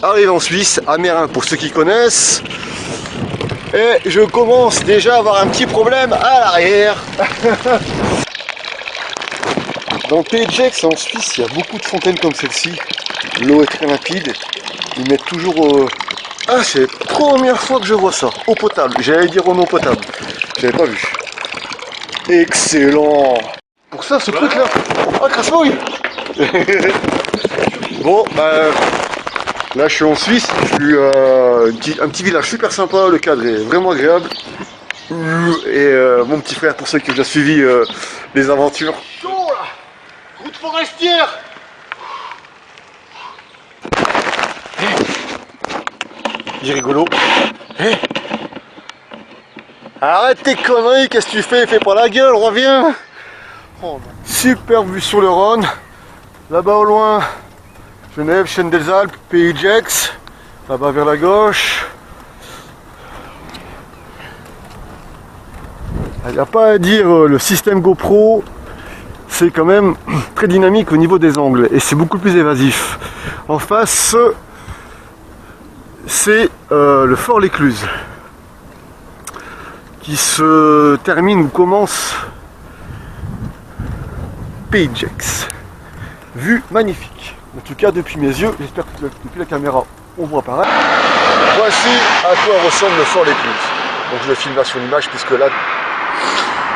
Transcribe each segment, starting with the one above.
Arrive en Suisse, à Meyrin pour ceux qui connaissent. Et je commence déjà à avoir un petit problème à l'arrière. Dans PJX en Suisse, il y a beaucoup de fontaines comme celle-ci. L'eau est très limpide. Ils mettent toujours... Ah, c'est la première fois que je vois ça. Eau potable. J'allais dire en eau potable. J'avais pas vu. Excellent. Pour ça, ce truc-là... Ah, crasse-nouille. Bon, bah... Là, je suis en Suisse. Je suis un petit village super sympa. Le cadre est vraiment agréable. Et mon petit frère, pour ceux qui ont déjà suivi les aventures. Route forestière. Il est rigolo. Arrête tes conneries, qu'est-ce que tu fais? Fais pas la gueule, reviens. Super vue sur le Rhône. Là-bas au loin, Genève, Chaîne des Alpes, PJX. Là-bas vers la gauche. Il n'y a pas à dire, le système GoPro, c'est quand même très dynamique au niveau des angles et c'est beaucoup plus évasif. En face, c'est le Fort l'Écluse qui se termine ou commence PJX. Vue magnifique. En tout cas depuis mes yeux, j'espère que depuis la caméra on voit pareil. Voici à quoi ressemble le Fort l'Écluse. Donc je le filme là sur l'image puisque là,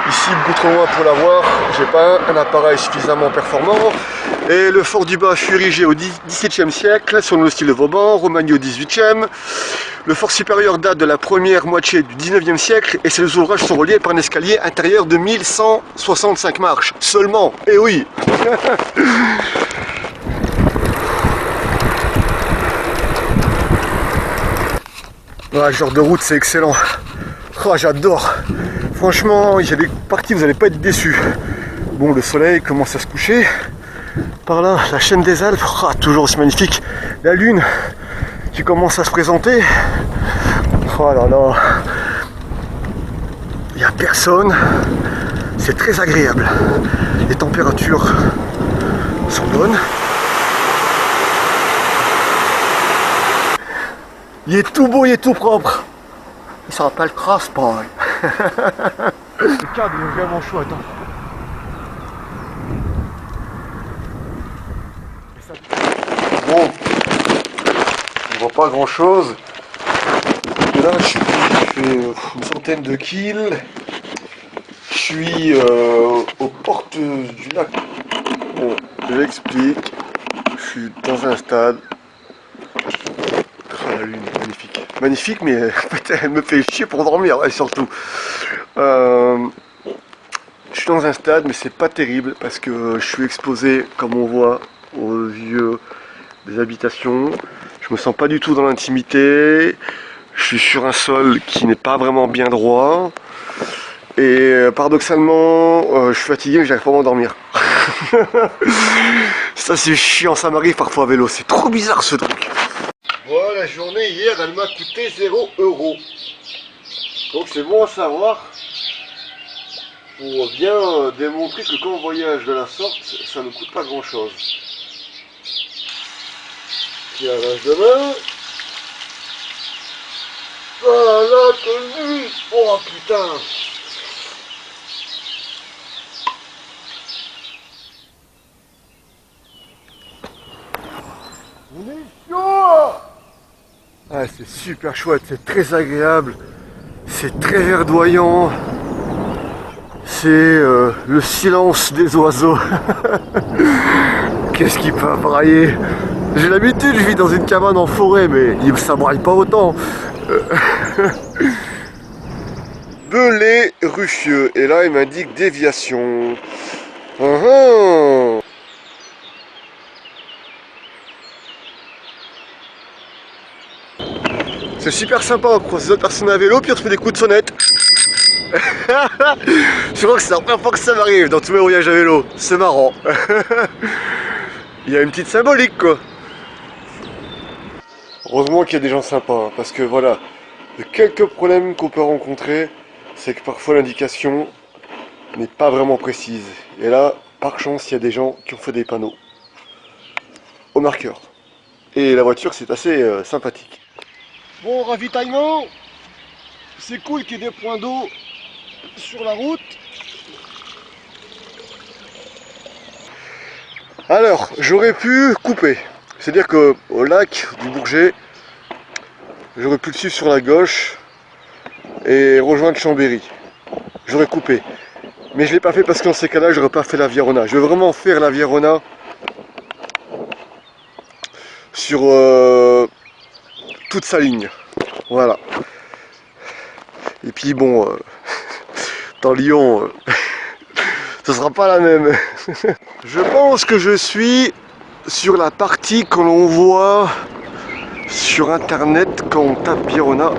ici beaucoup trop loin pour la voir, j'ai pas un appareil suffisamment performant. Et le fort du Bas fut érigé au XVIIe siècle, selon le style de Vauban, Romagné au XVIIIe. Le fort supérieur date de la première moitié du XIXe siècle et ces ouvrages sont reliés par un escalier intérieur de 1165 marches. Seulement, eh oui. Ouais, ce genre de route c'est excellent. Oh, j'adore. Franchement, il y a des parties où vous n'allez pas être déçus. Bon, le soleil commence à se coucher. Par là, la chaîne des Alpes, toujours aussi magnifique. La lune qui commence à se présenter. Oh là là. Il n'y a personne. C'est très agréable. Les températures sont bonnes. Il est tout beau, il est tout propre. Il s'appelle Crosspine. Le cadre est vraiment chouette. Bon, on voit pas grand chose. Là, je fais une centaine de kills. Je suis aux portes du lac. Bon, je l'explique. Je suis dans un stade. Oh, la lune, magnifique. Magnifique, mais elle me fait chier pour dormir, et surtout. Je suis dans un stade, mais c'est pas terrible parce que je suis exposé, comme on voit, aux yeux des habitations. Je me sens pas du tout dans l'intimité. Je suis sur un sol qui n'est pas vraiment bien droit. Et paradoxalement, je suis fatigué, mais j'arrive pas à m'endormir. Ça c'est chiant, ça m'arrive parfois à vélo. C'est trop bizarre ce truc. Voilà, la journée hier, elle m'a coûté 0 €. Donc c'est bon à savoir. Pour bien démontrer que quand on voyage de la sorte, ça ne coûte pas grand chose. Tirage de main. Voilà que lui. Oh putain. On est chaud. Ah, c'est super chouette, c'est très agréable, c'est très verdoyant. C'est le silence des oiseaux. Qu'est-ce qui peut brailler? J'ai l'habitude, je vis dans une cabane en forêt, mais ça braille pas autant. Belay Ruffieux, et là il m'indique déviation. C'est super sympa, on croise d'autres personnes à vélo, puis on se fait des coups de sonnette. Je crois que c'est la première fois que ça m'arrive dans tous mes voyages à vélo. C'est marrant. Il y a une petite symbolique quoi. Heureusement qu'il y a des gens sympas, hein, parce que voilà, de quelques problèmes qu'on peut rencontrer, c'est que parfois l'indication n'est pas vraiment précise. Et là, par chance, il y a des gens qui ont fait des panneaux au marqueur. Et la voiture, c'est assez sympathique. Bon, ravitaillement, c'est cool qu'il y ait des points d'eau sur la route. Alors, j'aurais pu couper. C'est-à-dire que au lac du Bourget, j'aurais pu le suivre sur la gauche et rejoindre Chambéry. J'aurais coupé. Mais je ne l'ai pas fait parce qu'en ces cas-là, j'aurais pas fait la Virona. Je veux vraiment faire la Virona sur toute sa ligne. Voilà. Et puis bon, dans Lyon, ce sera pas la même. Je pense que je suis sur la partie que l'on voit sur internet quand on tape Virona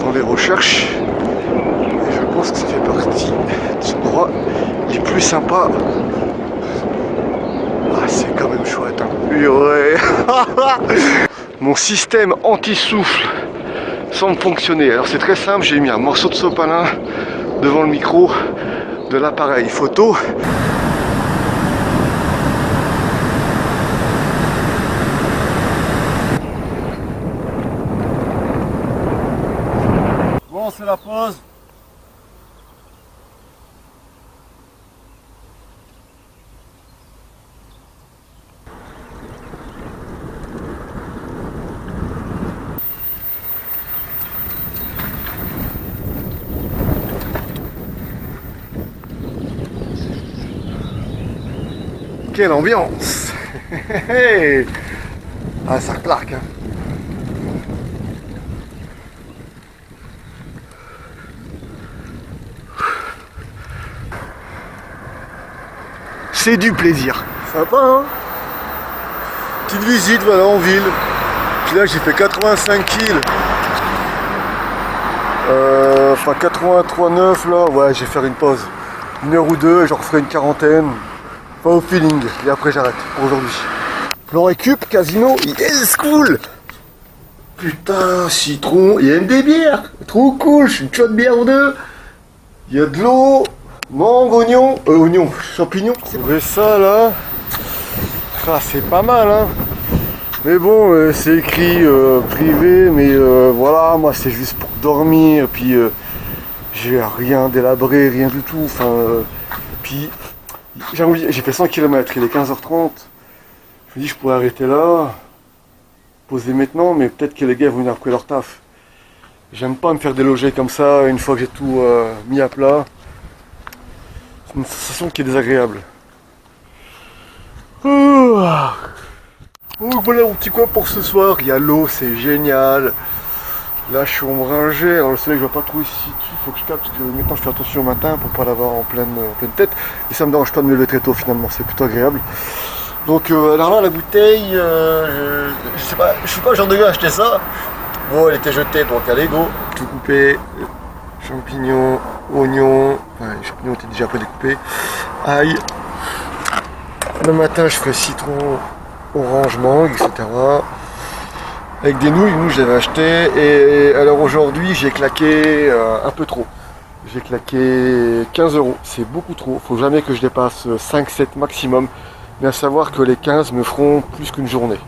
dans les recherches. Et je pense que ça fait partie des endroits les plus sympas. Ah, c'est quand même chouette, hein. Purée. Mon système anti-souffle semble fonctionner. Alors c'est très simple, j'ai mis un morceau de sopalin devant le micro de l'appareil photo. Bon, c'est la pause. Quelle ambiance. Ah, ça claque, hein. C'est du plaisir. Sympa, hein. Petite visite, voilà, en ville. Puis là, j'ai fait 85 kills. Enfin, 83,9 là. Ouais, je vais faire une pause. 1 heure ou deux, et j'en referai une quarantaine. Pas au feeling. Et après, j'arrête pour aujourd'hui. Plan récup, casino, yes, cool. Putain, citron, il y a même des bières. Trop cool, je suis une chouette bière ou deux. Il y a de l'eau. Mangue, oignon, champignon. Vous voyez ça là? Ah, c'est pas mal, hein. Mais bon, c'est écrit privé, mais voilà, moi c'est juste pour dormir. Puis j'ai rien délabré, rien du tout. Enfin, puis j'ai fait 100 km, il est 15h30. Je me dis, je pourrais arrêter là, poser maintenant, mais peut-être que les gars vont venir après leur taf. J'aime pas me faire déloger comme ça une fois que j'ai tout mis à plat. C'est une sensation qui est désagréable. Donc voilà mon petit coin pour ce soir. Il y a l'eau, c'est génial. Là je suis ombragé. Alors le soleil je vois pas trop ici dessus. Il faut que je tape parce que maintenant je fais attention au matin pour pas l'avoir en pleine tête. Et ça me dérange pas de me lever très tôt finalement. C'est plutôt agréable. Donc alors là la bouteille, je sais pas, je suis pas le genre de gars à acheter ça. Bon, elle était jetée donc allez go. Tout coupé. Champignons, oignons, enfin, les champignons étaient déjà pas découpés, ail. Le matin je ferai citron, orange, mangue, etc. Avec des nouilles, nous je l'avais acheté. Et alors aujourd'hui j'ai claqué un peu trop. J'ai claqué 15 €, c'est beaucoup trop. Faut jamais que je dépasse 5-7 maximum. Mais à savoir que les 15 me feront plus qu'une journée.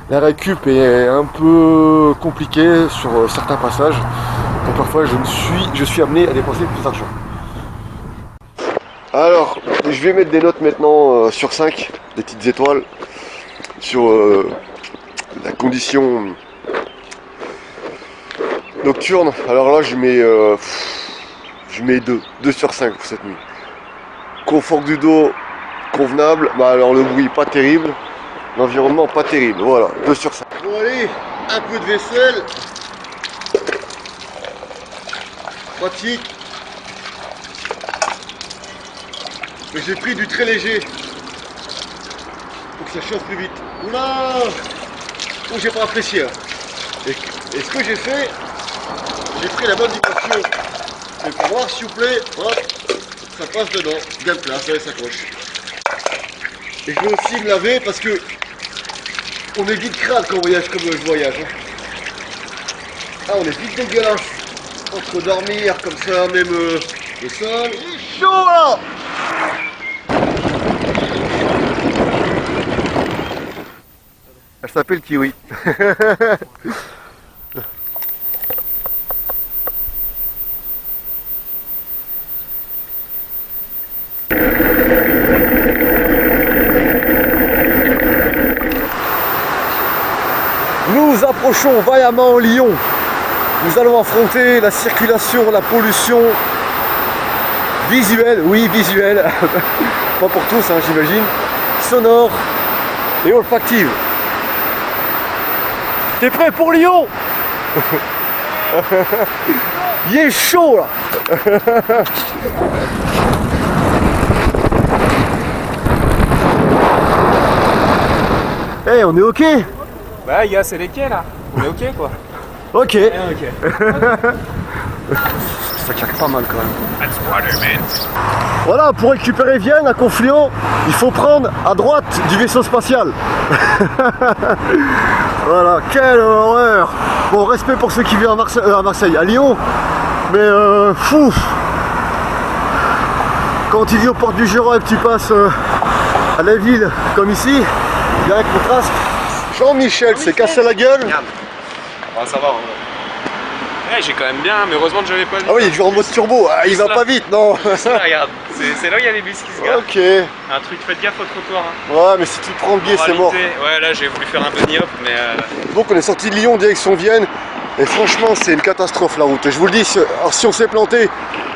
La récup est un peu compliquée sur certains passages. Donc parfois je suis amené à dépenser plus d'argent. Alors, je vais mettre des notes maintenant sur 5, des petites étoiles, sur la condition nocturne. Alors là je mets 2 sur 5 pour cette nuit. Confort du dos convenable, bah alors le bruit pas terrible, l'environnement pas terrible, voilà, 2 sur 5. Bon allez, un peu de vaisselle. Pratique. Mais j'ai pris du très léger pour que ça chauffe plus vite. Oula! Oh, j'ai pas apprécié. Et ce que j'ai fait, j'ai pris la bonne dimension. Et pour voir s'il vous plaît, hop, ça passe dedans, bien place, ça s'accroche. Et je vais aussi me laver parce que On est vite crade quand on voyage comme je voyage. Hein. Ah, on est vite dégueulasse. Entre dormir comme ça, même le sol. Il est chaud là. Elle s'appelle Kiwi. Nous approchons vaillamment Lyon. Nous allons affronter la circulation, la pollution visuelle, oui visuelle, pas pour tous hein, j'imagine, sonore et olfactive. T'es prêt pour Lyon? Il est chaud là. Eh, on est ok? Bah gars, c'est les quais là. On est ok quoi. Ok. Yeah, ok. Ça claque pas mal quand même. Voilà, pour récupérer Vienne à Confluent, il faut prendre à droite du vaisseau spatial. Voilà, quelle horreur. Bon, respect pour ceux qui vivent à Marseille, à Lyon. Mais fou. Quand tu vis aux portes du Jura et que tu passes à la ville comme ici, il y a un contraste. Jean-Michel s'est cassé la gueule. Ah, ça va. Ouais, j'ai quand même bien, mais heureusement que j'avais pas vu. Ah oui, il est en mode turbo, ah, il va pas vite, non. Ça, regarde, c'est là où il y a les bus qui se garent. Ok. Un truc, faites gaffe au trottoir. Hein. Ouais, mais si tu prends le biais, c'est mort. Ouais, là j'ai voulu faire un bunny hop, mais. Donc on est sorti de Lyon, direction Vienne. Et franchement, c'est une catastrophe la route. Et je vous le dis, alors, si on s'est planté,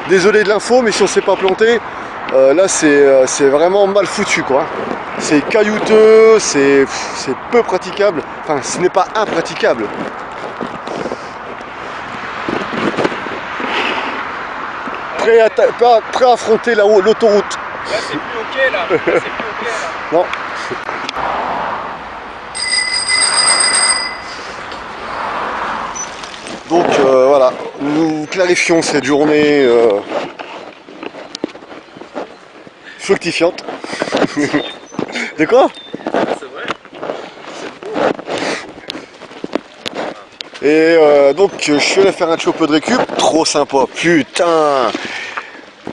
désolé de l'info, mais si on s'est pas planté, là c'est vraiment mal foutu quoi. C'est caillouteux, c'est peu praticable. Enfin, ce n'est pas impraticable. Prêt à affronter l'autoroute. Là c'est plus ok là. Là c'est plus ok là. Non. Donc voilà, nous clarifions cette journée fructifiante. De quoi? C'est vrai. Et donc je suis allé faire un petit peu de récup, trop sympa, putain.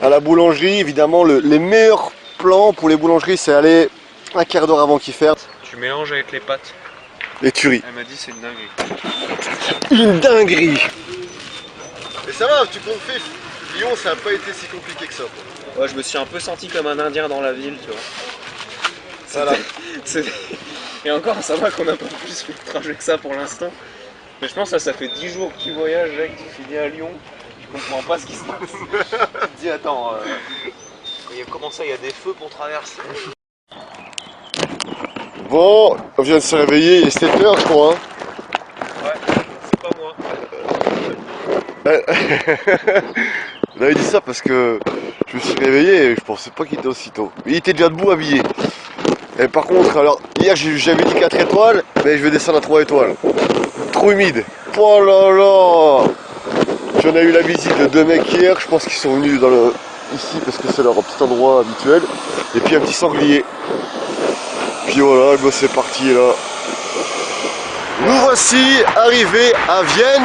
À la boulangerie, évidemment, les meilleurs plans pour les boulangeries, c'est aller un quart d'heure avant qu'il ferme. Tu mélanges avec les pâtes. Les tueries. Elle m'a dit c'est une dinguerie. Une dinguerie. Et ça va, tu comptes fait, Lyon, ça n'a pas été si compliqué que ça. Ouais, je me suis un peu senti comme un Indien dans la ville, tu vois. Voilà. Et encore, ça va qu'on n'a pas plus fait de trajet que ça pour l'instant. Mais je pense que ça fait 10 jours que tu voyages, là, que tu finis à Lyon. Je comprends pas ce qui se passe. Tu te dis, attends, comment ça, il y a des feux pour traverser? Bon, on vient de se réveiller, il est 7h je crois. Hein. Ouais, c'est pas moi. On avait dit ça parce que je me suis réveillé et je pensais pas qu'il était aussi tôt. Mais il était déjà debout habillé. Et par contre, alors hier j'avais dit 4 étoiles, mais je vais descendre à 3 étoiles. Trop humide. Oh là là. J'en ai eu la visite de 2 mecs hier, je pense qu'ils sont venus ici parce que c'est leur petit endroit habituel. Et puis un petit sanglier. Puis voilà, bah c'est parti là. Nous voici arrivés à Vienne.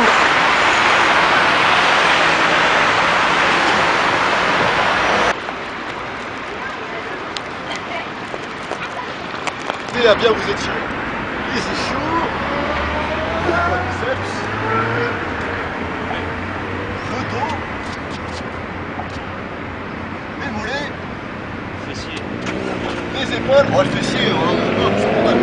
Et à bien vous étirer. Easy shoe. Quadriceps. Le dos. Les mollets. Fessier. Les épaules. Oh, le fessier, c'est pas mal.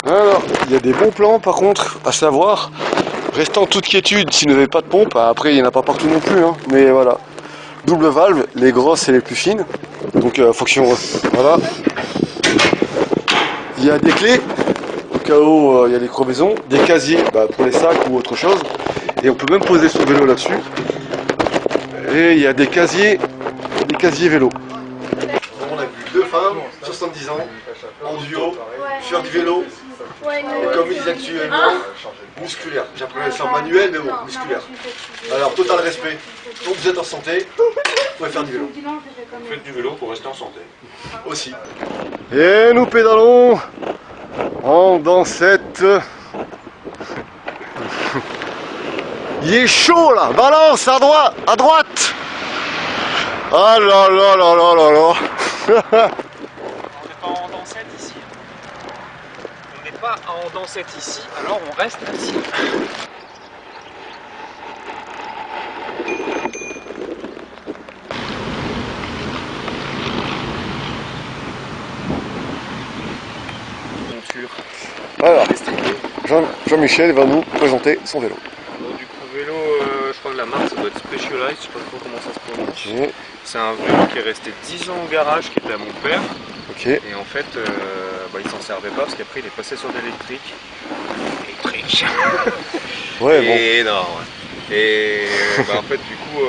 Alors, il y a des bons plans par contre, à savoir, restant toute quiétude s'il n'y avait pas de pompe, après il n'y en a pas partout non plus, hein, mais voilà. Double valve, les grosses et les plus fines, donc fonction, voilà. Il y a des clés, au cas où il y a des crevaisons, des casiers pour les sacs ou autre chose, et on peut même poser son vélo là-dessus. Et il y a des casiers vélo. On a vu 2 phares. femme, 70 ans, en duo, faire du vélo, Ouais, et comme ils disent actuellement, musculaire. J'appellerais ça manuel, mais bon, musculaire. Alors, total respect. Donc vous êtes en santé, vous pouvez faire du vélo. Faites du vélo pour rester en santé. Aussi. Et nous pédalons en dansette. Il est chaud là, balance à droite, à droite. Ah là là là là là là. On n'est pas en dansette ici. On n'est pas en dansette ici, alors on reste assis. Voilà, Jean-Michel va nous présenter son vélo. Alors, du coup, vélo, je crois que la marque ça doit être Specialized, je sais pas trop comment ça se prononce. Ok. C'est un vélo qui est resté 10 ans au garage, qui était à mon père. Ok. Et en fait, il s'en servait pas parce qu'après il est passé sur l'électrique. Électrique. Ouais, Et non, ouais. Et en fait, du coup,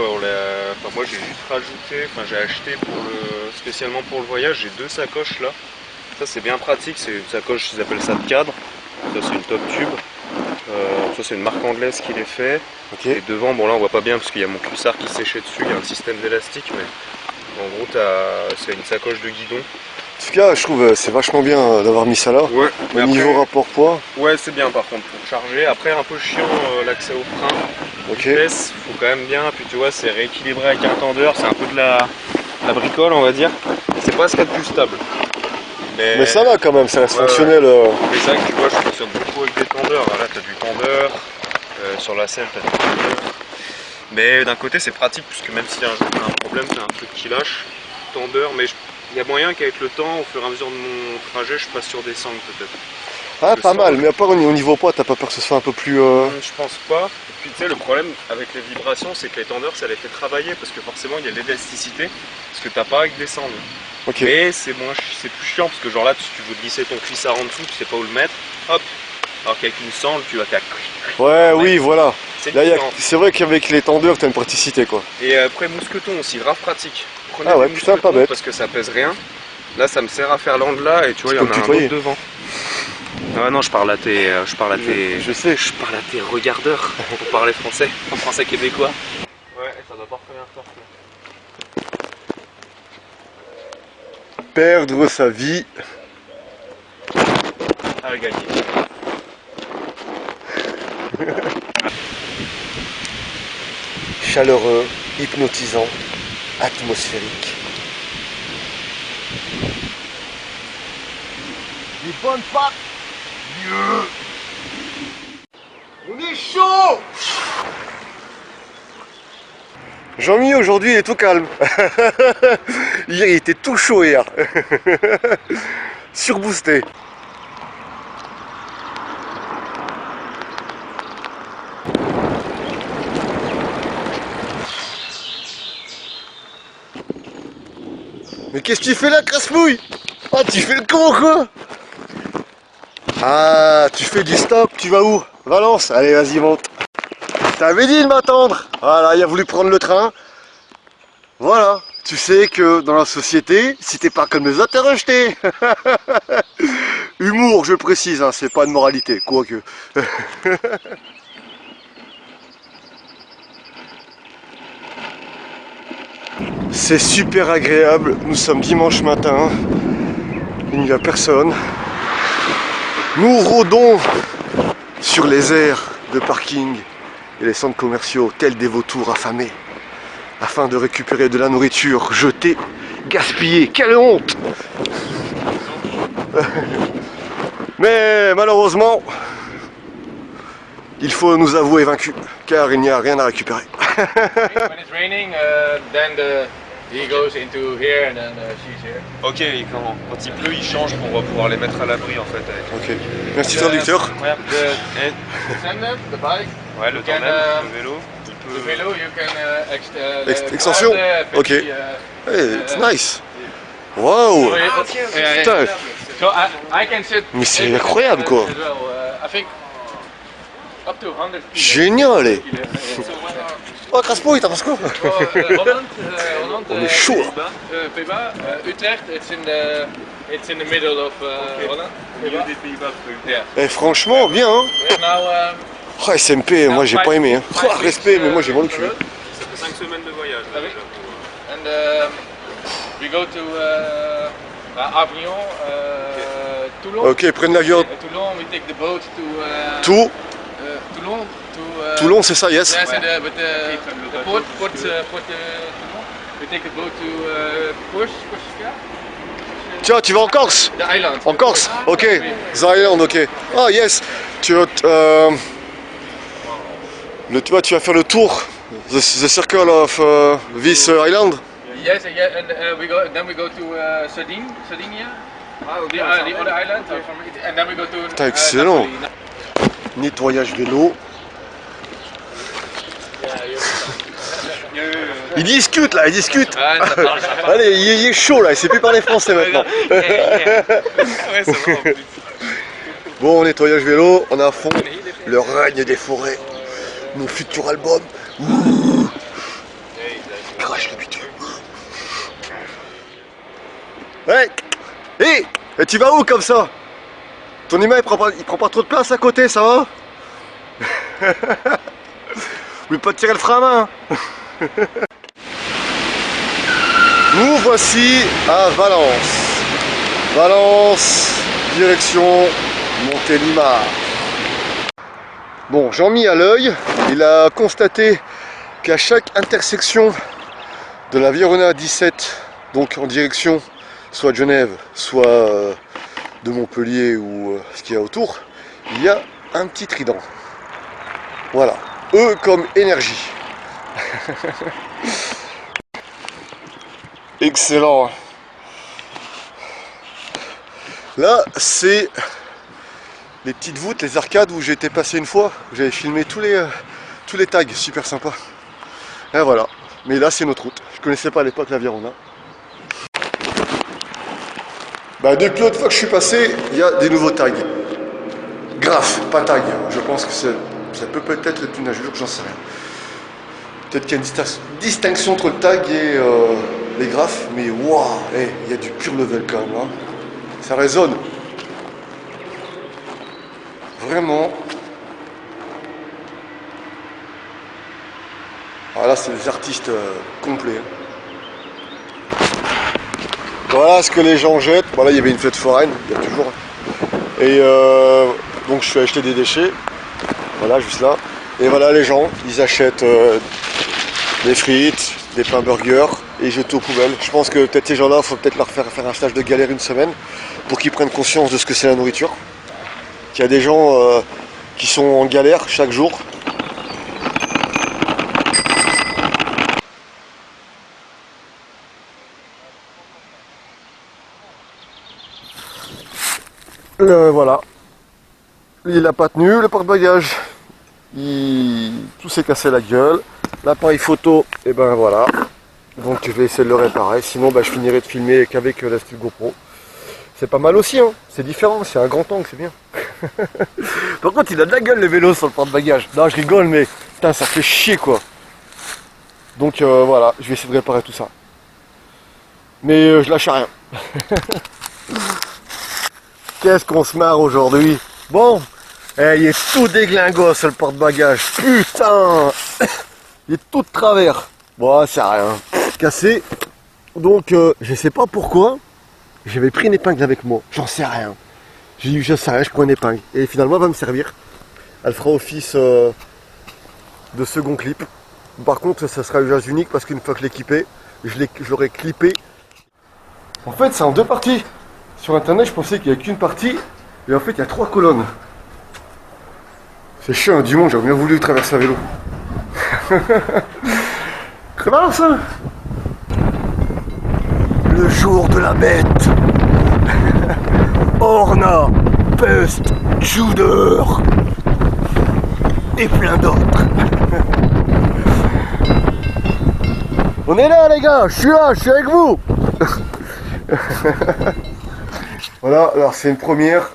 moi j'ai juste rajouté, j'ai acheté spécialement pour le voyage, j'ai 2 sacoches là. Ça c'est bien pratique, c'est une sacoche, ils appellent ça de cadre. Ça c'est une top tube. Ça c'est une marque anglaise qui les fait. Ok. Et devant, bon là on voit pas bien parce qu'il y a mon cuissard qui séchait dessus, il y a un système d'élastique, mais en gros c'est une sacoche de guidon. En tout cas, je trouve c'est vachement bien d'avoir mis ça là. Ouais, Au niveau rapport poids. Ouais, c'est bien par contre pour charger. Après, un peu chiant l'accès au frein. Ok. Vitesse, faut quand même bien. Puis tu vois, c'est rééquilibré avec un tendeur. C'est un peu de la bricole, on va dire. C'est pas ce qu'il y a de plus stable. Mais ça va quand même, ça reste fonctionnel. C'est ça que tu vois, je fonctionne beaucoup avec des tendeurs. Là, tu as du tendeur. Sur la selle, tu as du tendeur. Mais d'un côté, c'est pratique, puisque même s'il y a un problème, c'est un truc qui lâche. Tendeur, mais il y a moyen qu'avec le temps, au fur et à mesure de mon trajet, je passe sur des sangles peut-être. Ah, pas mal, mais à part au niveau poids, t'as pas peur que ce soit un peu plus. Je pense pas. Et puis tu sais, le problème avec les vibrations, c'est que les tendeurs, ça les fait travailler, parce que forcément, il y a de l'élasticité, ce que t'as pas avec des sangles. Ok. Mais c'est plus chiant, parce que genre là, si tu veux glisser ton cuissard en dessous, tu sais pas où le mettre, hop. Alors qu'avec une sangle, tu vas qu'à. Ouais, oui, voilà. Là, différent. c'est vrai qu'avec les tendeurs, t'as une praticité quoi. Et après, mousqueton aussi, grave pratique. Prenez Ah ouais, des putain, pas mousquetons bête. parce que ça pèse rien. Là, ça me sert à faire l'angle-là, et tu vois, il y peux en a le un tutoyer. autre devant. Ah non, je parle à tes regardeurs pour parler français, en français québécois. Ouais, ça doit pas revenir fort. Perdre sa vie. À gagner. Chaleureux, hypnotisant, atmosphérique. Les bonnes pattes. Mieux. On est chaud. Jean-Mi aujourd'hui est tout calme. Hier il était tout chaud hier. Surboosté. Mais qu'est-ce que tu fais là, crasse-mouille? Ah, tu fais le con quoi? Ah, tu fais du stop, tu vas où? Valence, allez vas-y monte. T'avais dit de m'attendre. Voilà, il a voulu prendre le train. Voilà, tu sais que dans la société, si t'es pas comme les autres, t'es rejeté. Humour, je précise, hein, c'est pas de moralité, quoique. C'est super agréable, nous sommes dimanche matin, il n'y a personne. Nous rôdons sur les aires de parking et les centres commerciaux tels des vautours affamés afin de récupérer de la nourriture jetée, gaspillée. Quelle honte! Mais malheureusement, il faut nous avouer vaincus car il n'y a rien à récupérer. When it's raining, then he goes into here and then she's here. Ok, et quand il pleut, il change pour pouvoir les mettre à l'abri en fait. Ok, merci traducteur. Ouais, The tandem, the bike, ouais, le can, tandem, le vélo. the vélo, you can Extension? Ok. Hey, it's nice. Wow. Putain, So I can sit. mais c'est incroyable quoi. As well. I think up to 100 feet. Génial. So Oh, Kraspo, t'en penses quoi? Holland, On est chaud. Pays-Bas, Utrecht, it's in the middle of Holland. Yeah. Eh, franchement, bien, hein. Now, Oh, SMP, moi j'ai pas aimé. Hein. Oh, respect, mais moi j'ai mal au cul. Ça fait 5 semaines de voyage. Ah oui. And we go to Avignon, Toulon. Ok, prennent l'avion. Toulon, we take the boat to Tout. Toulon. Toulon, c'est ça, yes. Yes, but the port Toulon. We take the boat to Corsica. Tiens, tu vas en Corse? The island. En Corse? Ok. Oui. The Island, ok. Ah, yes. Tu vas faire le tour. The circle of this island. Yes, yeah, and then we go to Sardinia. The other island, and then we go to. Putain, excellent. Napoli. Nettoyage vélo. Il discute là, il discute. Ah, ça marche. Allez, il est chaud là, il sait plus parler français maintenant. Ouais, c'est vrai en plus. Bon, nettoyage vélo, on est à fond. Le règne des forêts. Mon futur album. Ouh. Crache le bitume. Ouais. Hé, et tu vas où comme ça? Ton humain il prend pas trop de place à côté, ça va? Vous voulez pas tirer le frein à main? Nous voici à Valence. Valence, direction Montélimar. Bon, Jean-Mi à l'œil, il a constaté qu'à chaque intersection de la Via Rauna 17, donc en direction soit de Genève, soit de Montpellier ou ce qu'il y a autour, il y a un petit trident. Voilà, E comme énergie. Excellent. Là, c'est les petites voûtes, les arcades où j'ai été passé une fois, où j'avais filmé tous les tags, super sympa. Et voilà, mais là c'est notre route. Je connaissais pas à l'époque la Via Rauna. Bah, depuis l'autre fois que je suis passé, il y a des nouveaux tags. Graphes, pas tag. Je pense que ça peut peut-être être une injure, j'en sais rien. Peut-être qu'il y a une distinction entre le tag et les graphes, mais waouh, il y a du pur level quand même là. Ça résonne. Vraiment. Ah là, c'est des artistes complets. Voilà ce que les gens jettent. Bon, là, il y avait une fête foraine, il y a toujours. Et donc, je suis acheté des déchets. Voilà, juste là. Et voilà, les gens, ils achètent des frites, des pains burgers et ils jettent aux poubelles. Je pense que peut-être ces gens-là, il faut peut-être leur faire un stage de galère une semaine pour qu'ils prennent conscience de ce que c'est la nourriture. Qu'il y a des gens qui sont en galère chaque jour. Voilà. Il n'a pas tenu, le porte-bagages. Tout s'est cassé la gueule. L'appareil photo, et ben voilà. Donc je vais essayer de le réparer. Sinon je finirai de filmer qu'avec la Style GoPro. C'est pas mal aussi, hein. C'est différent, c'est un grand angle, c'est bien. Par contre il a de la gueule le vélo sur le porte-bagages. Non, je rigole, mais putain, ça fait chier quoi. Donc voilà, je vais essayer de réparer tout ça. Mais je lâche rien. Qu'est-ce qu'on se marre aujourd'hui. Bon, il est tout déglingo sur le porte-bagages. Putain. Il est tout de travers. Bon, c'est rien. Cassé. Donc, je sais pas pourquoi. J'avais pris une épingle avec moi. J'en sais rien. J'ai dit, je sais rien, je prends une épingle. Et finalement, elle va me servir. Elle fera office de second clip. Par contre, ça sera usage unique parce qu'une fois que je l'ai équipé, je l'aurai clippé. En fait, c'est en deux parties. Sur internet, je pensais qu'il n'y avait qu'une partie. Et en fait, il y a 3 colonnes. C'est chiant, du monde, j'aurais bien voulu traverser à vélo. Comment ça? Le jour de la bête. Orna, Pest, Juder et plein d'autres. On est là les gars, je suis avec vous. Voilà, alors c'est une première.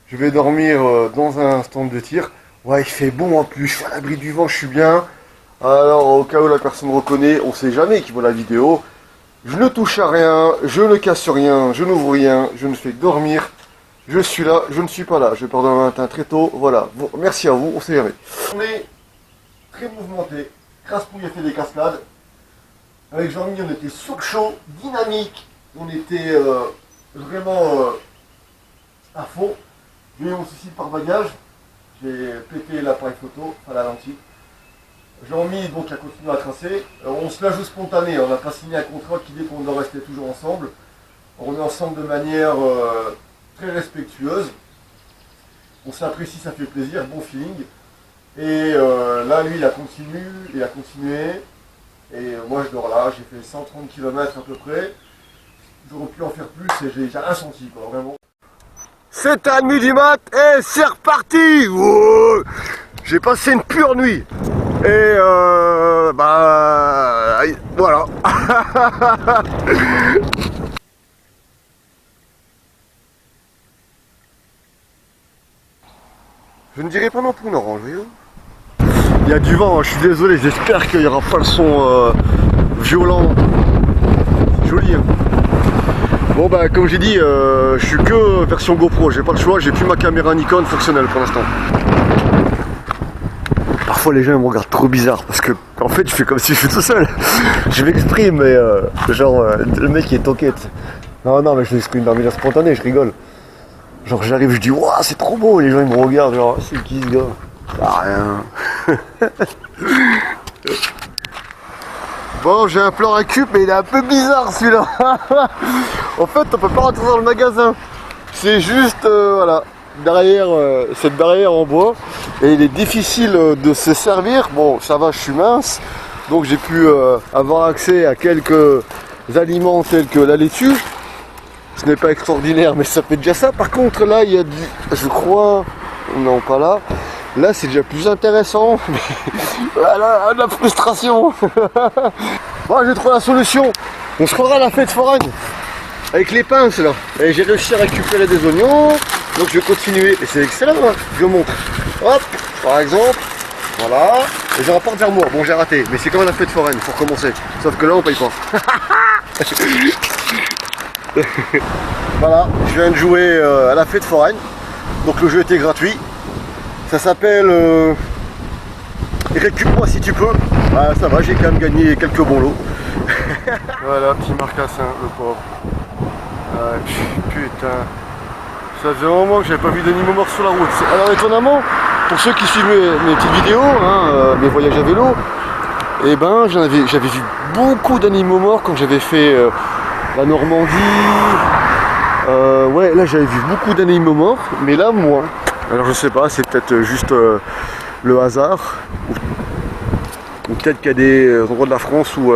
Je vais dormir dans un stand de tir. Ouais, il fait bon en plus, je suis à l'abri du vent, je suis bien. Alors, au cas où la personne reconnaît, on sait jamais qui voit la vidéo. Je ne touche à rien, je ne casse rien, je n'ouvre rien, je ne fais que dormir. Je suis là, je ne suis pas là. Je pars demain matin très tôt, voilà. Bon, merci à vous, on sait jamais. On est très mouvementé. Craspouille a fait des cascades. Avec Jean-Mi, on était sur chaud, dynamique. On était vraiment à fond. J'ai eu mon souci par bagage. J'ai pété l'appareil photo, enfin la lentille. Jean-Mi donc a continué à tracer. On se la joue spontané, on n'a pas signé un contrat qui dit qu'on doit rester toujours ensemble. On est ensemble de manière très respectueuse. On s'apprécie, ça fait plaisir, bon feeling. Et là, lui, il a continué. Et moi, je dors là, j'ai fait 130 km à peu près. J'aurais pu en faire plus et j'ai rien senti, quoi, vraiment. C'est à nuit du mat et c'est reparti. J'ai passé une pure nuit. Et bah voilà. Je ne dirais pas non pour une orange, voyez-vous. Il y a du vent, je suis désolé, j'espère qu'il n'y aura pas le son violent. Joli, hein. Bon bah comme j'ai dit, je suis que version GoPro, j'ai pas le choix, j'ai plus ma caméra Nikon fonctionnelle pour l'instant. Parfois les gens me regardent trop bizarre parce que en fait je fais comme si je suis tout seul. Je m'exprime mais genre le mec il est toquette. Non mais je m'exprime dans manière spontanée, je rigole. Genre j'arrive, je dis waouh c'est trop beau, et les gens ils me regardent genre c'est qui ce gars? Ah rien. Bon j'ai un plan à cube mais il est un peu bizarre celui-là. En fait on peut pas rentrer dans le magasin. C'est juste voilà. Derrière cette barrière en bois et il est difficile de se servir. Bon ça va, je suis mince donc j'ai pu avoir accès à quelques aliments tels que la laitue. Ce n'est pas extraordinaire mais ça fait déjà ça. Par contre là il y a du, je crois, non pas là, là c'est déjà plus intéressant. Voilà, de la frustration. Bon j'ai trouvé la solution, on se rendra à la fête foraine avec les pinces là. Et j'ai réussi à récupérer des oignons. Donc je vais continuer, et c'est excellent, hein. Je montre. Hop, par exemple, voilà, et je rapporte vers moi. Bon j'ai raté, mais c'est quand même la fête foraine pour commencer. Sauf que là on paye pas. Voilà, je viens de jouer à la fête foraine. Donc le jeu était gratuit. Ça s'appelle Récup-moi si tu peux. Ah, ça va, j'ai quand même gagné quelques bons lots. Voilà, petit marcassin, le pauvre. Ah, putain. Ça faisait un moment que j'avais pas vu d'animaux morts sur la route. Alors étonnamment, pour ceux qui suivent mes petites vidéos, hein, mes voyages à vélo, et ben j'avais vu beaucoup d'animaux morts quand j'avais fait la Normandie. Ouais, là j'avais vu beaucoup d'animaux morts, mais là moins. Alors je sais pas, c'est peut-être juste le hasard, ou peut-être qu'il y a des endroits de la France où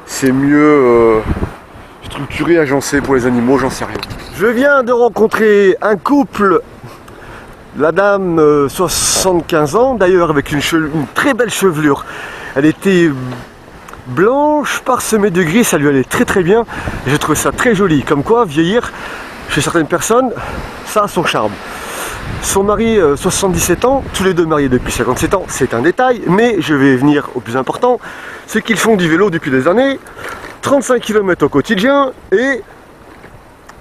c'est mieux structuré, agencé pour les animaux, j'en sais rien. Je viens de rencontrer un couple, la dame 75 ans, d'ailleurs avec une très belle chevelure. Elle était blanche, parsemée de gris, ça lui allait très très bien. J'ai trouvé ça très joli, comme quoi vieillir, chez certaines personnes, ça a son charme. Son mari, 77 ans, tous les deux mariés depuis 57 ans, c'est un détail, mais je vais venir au plus important, c'est qu'ils font du vélo depuis des années, 35 km au quotidien et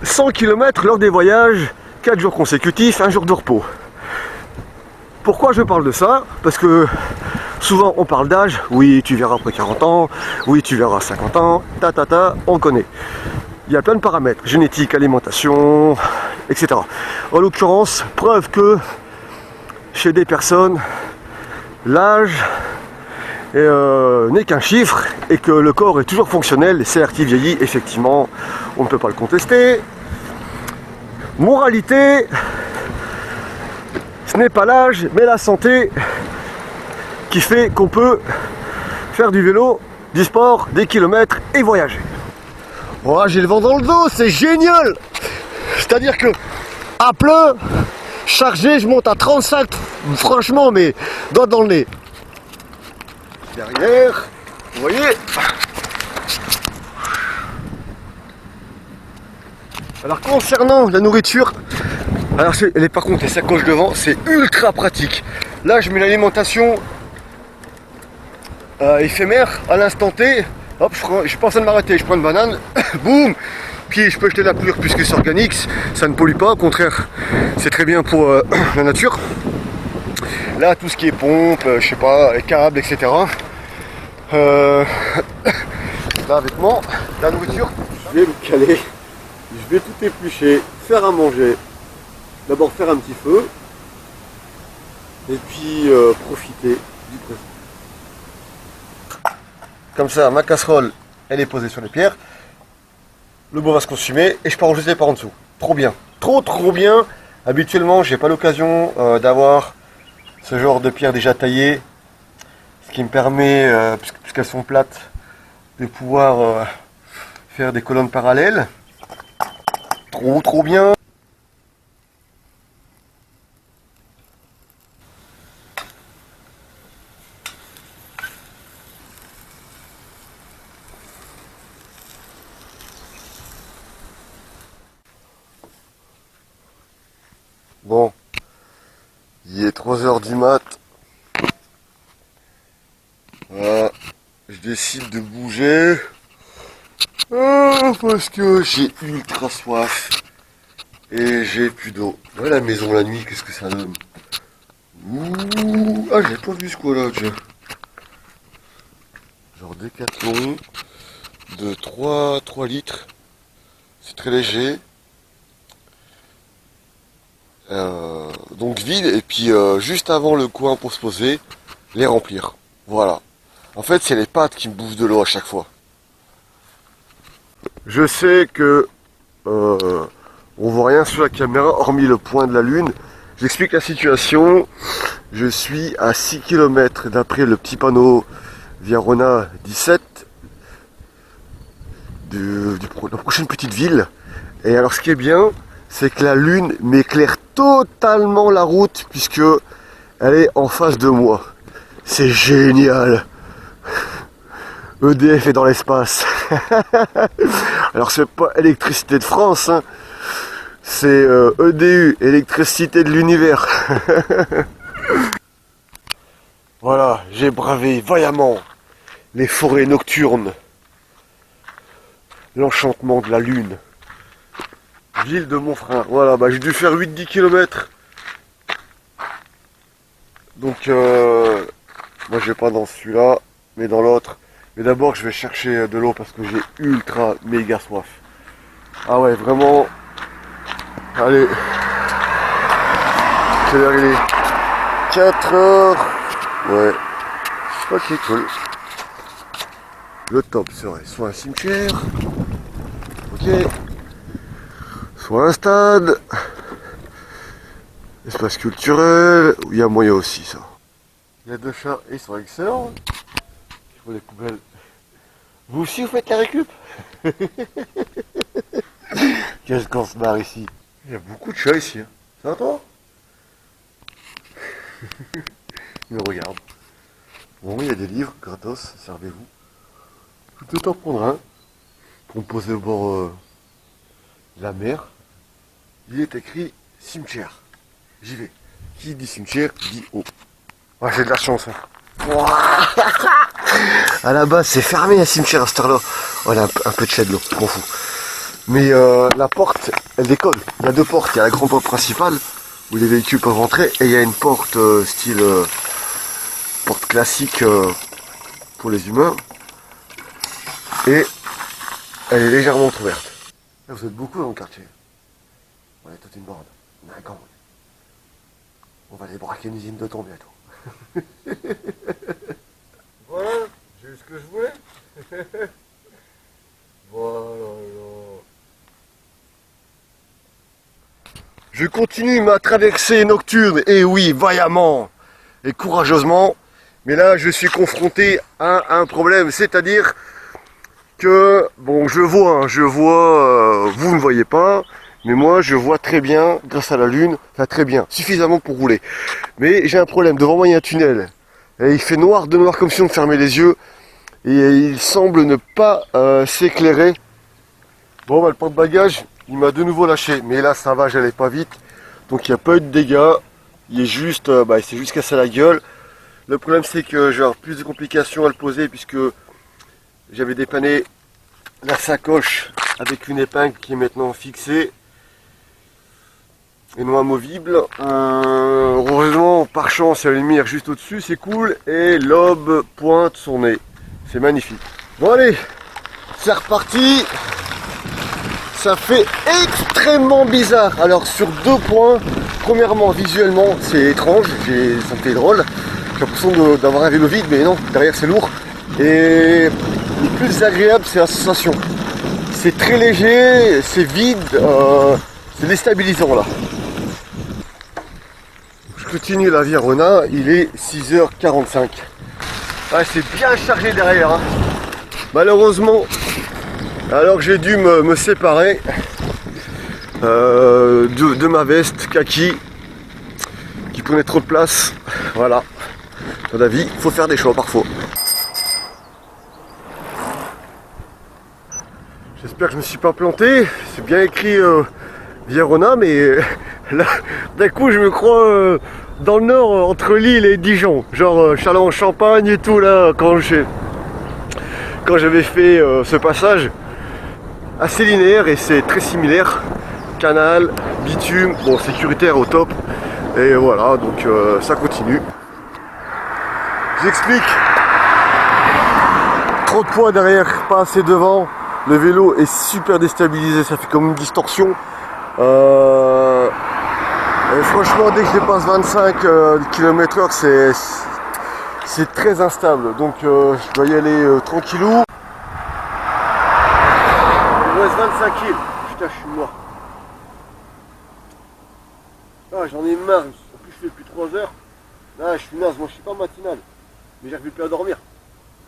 100 km lors des voyages, 4 jours consécutifs, 1 jour de repos. Pourquoi je parle de ça? Parce que souvent on parle d'âge, oui tu verras après 40 ans, oui tu verras 50 ans, on connaît. Il y a plein de paramètres, génétique, alimentation, etc. En l'occurrence, preuve que chez des personnes, l'âge n'est qu'un chiffre et que le corps est toujours fonctionnel. Certes, il vieillit, effectivement, on ne peut pas le contester. Moralité, ce n'est pas l'âge, mais la santé qui fait qu'on peut faire du vélo, du sport, des kilomètres et voyager. Oh, j'ai le vent dans le dos, c'est génial! C'est-à-dire que à plein, chargé, je monte à 35, franchement, mais doigt dans le nez. Derrière, vous voyez. Alors concernant la nourriture, alors par contre les sacoches devant, c'est ultra pratique. Là je mets l'alimentation éphémère, à l'instant T. Hop, je pense à m'arrêter, je prends une banane, boum. Puis je peux jeter la poudre puisque c'est organique, ça ne pollue pas, au contraire, c'est très bien pour la nature. Là, tout ce qui est pompe, je sais pas, câbles, etc. Là, vêtements, la nourriture, je vais me caler, je vais tout éplucher, faire à manger. D'abord faire un petit feu, et puis profiter du présent. Comme ça, ma casserole, elle est posée sur les pierres. Le bois va se consumer et je peux enregistrer par en dessous. Trop bien, trop bien. Habituellement, j'ai pas l'occasion d'avoir ce genre de pierres déjà taillées, ce qui me permet, puisqu'elles sont plates, de pouvoir faire des colonnes parallèles. Trop bien. Bon, il est 3 h du mat. Voilà, je décide de bouger. Parce que j'ai ultra soif. Et j'ai plus d'eau. Voilà la maison la nuit, qu'est-ce que ça donne? Ouh, ah, j'ai pas vu ce quoi là, déjà. Genre Décathlon de 3 litres. C'est très léger. Donc vide, et puis juste avant le coin pour se poser, les remplir. Voilà. En fait, c'est les pattes qui me bouffent de l'eau à chaque fois. Je sais que on voit rien sur la caméra hormis le point de la lune. J'explique la situation. Je suis à 6 km d'après le petit panneau Viarona 17 de la prochaine petite ville. Et alors ce qui est bien, c'est que la lune m'éclaire totalement la route puisque elle est en face de moi. C'est génial. EDF est dans l'espace. Alors c'est pas Électricité de France, hein. C'est EDU, Électricité de l'univers. Voilà, j'ai bravé vaillamment les forêts nocturnes, l'enchantement de la lune. Ville de Montfrein. Voilà, bah, j'ai dû faire 8-10 km. Donc, moi je vais pas dans celui-là, mais dans l'autre. Mais d'abord, je vais chercher de l'eau parce que j'ai ultra méga soif. Ah ouais, vraiment. Allez. Quelle heure il est? 4 h. Ouais. Ok, cool. Le top serait soit un cimetière. Ok. Soit un stade, espace culturel, où il y a moyen aussi ça. Il y a 2 chats et ils sont excellents. Il faut les poubelles. Vous aussi vous faites la récup? Qu'est-ce qu'on se marre ici? Il y a beaucoup de chats ici. Hein. Ça va toi? Ils me regardent. Bon, il y a des livres gratos, servez-vous. Je vais peut-être en prendre un pour me poser au bord de la mer. Il est écrit cimetière. J'y vais. Qui dit cimetière dit eau. Ouais, j'ai de la chance. Hein. À la base, c'est fermé un cimetière à cette heure-là. Voilà, un peu de chai de l'eau, je m'en fous. Mais la porte, elle décolle. Il y a 2 portes. Il y a la grande porte principale où les véhicules peuvent rentrer et il y a une porte style porte classique pour les humains. Et elle est légèrement ouverte. Là, vous êtes beaucoup dans le quartier. On est toute une bande. On a un gang. On va aller braquer une usine de thon bientôt. Voilà, j'ai eu ce que je voulais. Voilà. Je continue ma traversée nocturne, et oui, vaillamment et courageusement. Mais là, je suis confronté à un problème, c'est-à-dire que, bon, je vois, vous ne voyez pas, mais moi, je vois très bien, grâce à la lune, enfin très bien, suffisamment pour rouler. Mais j'ai un problème, devant moi, il y a un tunnel. Et il fait noir de noir comme si on me fermait les yeux. Et il semble ne pas s'éclairer. Bon, bah, le porte-bagages, il m'a de nouveau lâché. Mais là, ça va, j'allais pas vite. Donc, il n'y a pas eu de dégâts. Il est juste, il s'est juste cassé la gueule. Le problème c'est que je vais avoir plus de complications à le poser puisque j'avais dépanné la sacoche avec une épingle qui est maintenant fixée et non amovible. Heureusement, par chance, il y a la lumière juste au-dessus, c'est cool. Et l'aube pointe son nez. C'est magnifique. Bon allez, c'est reparti. Ça fait extrêmement bizarre. Alors sur deux points, premièrement, visuellement, c'est étrange, ça me fait drôle. J'ai l'impression d'avoir un vélo vide, mais non, derrière c'est lourd. Et le plus agréable, c'est la sensation. C'est très léger, c'est vide, c'est déstabilisant là. Je continue la Via Rona, il est 6h45. Ah, c'est bien chargé derrière. Hein. Malheureusement, alors j'ai dû me séparer de ma veste kaki qui prenait trop de place. Voilà. Dans la vie, il faut faire des choix parfois. J'espère que je me suis pas planté. C'est bien écrit Via Rona, mais là, d'un coup, je me crois dans le nord, entre Lille et Dijon. Genre Châlons-en-Champagne et tout, là, quand j'avais fait ce passage. Assez linéaire et c'est très similaire. Canal, bitume, bon, sécuritaire au top. Et voilà, donc ça continue. J'explique. Trop de poids derrière, pas assez devant. Le vélo est super déstabilisé, ça fait comme une distorsion. Et franchement, dès que je dépasse 25 km/h, c'est très instable. Donc je dois y aller tranquillou. Il me reste 25 kg. Putain, je suis mort. Ah, j'en ai marre. En plus, je fais depuis 3 heures. Là, je suis naze. Moi, je suis pas matinal. Mais j'arrive plus à dormir.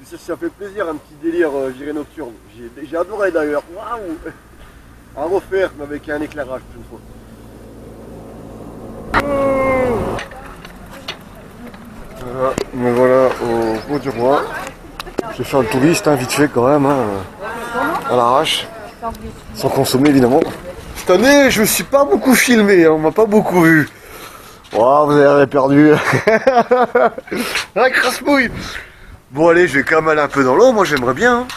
Ça fait plaisir, un petit délire virée nocturne. J'ai adoré d'ailleurs. Waouh! À refaire, mais avec un éclairage une fois. Voilà, me voilà au Haut du Roi. Je vais faire le touriste, hein, vite fait quand même, hein, à l'arrache. Sans consommer évidemment. Cette année, je me suis pas beaucoup filmé, hein, on m'a pas beaucoup vu. Wow, vous avez perdu. La crasse-mouille. Bon allez, je vais quand même aller un peu dans l'eau, moi j'aimerais bien. Hein.